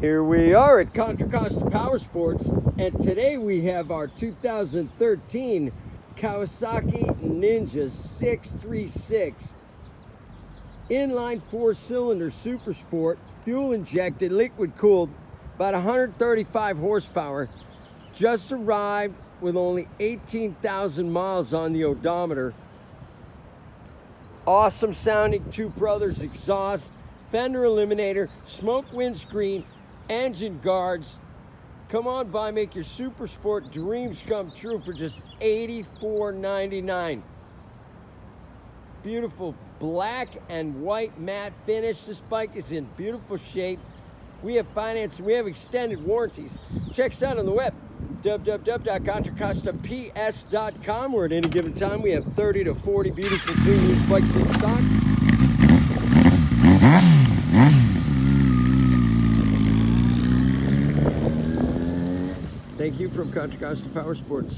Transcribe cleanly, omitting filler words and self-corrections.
Here we are at Contra Costa Powersports, and today we have our 2013 Kawasaki Ninja ZX6R inline 4-cylinder supersport, fuel injected, liquid cooled, about 135 horsepower. Just arrived with only 18,000 miles on the odometer. Awesome sounding Two Brothers exhaust, fender eliminator, smoke windscreen, engine guards. Come on by, make your super sport dreams come true for just $84.99. Beautiful black and white matte finish. This bike is in beautiful shape. We have financing, we have extended warranties. Check us out on the web, www.contracostaps.com, where at any given time we have 30 to 40 beautiful clean used bikes in stock. Thank you from Contra Costa Powersports.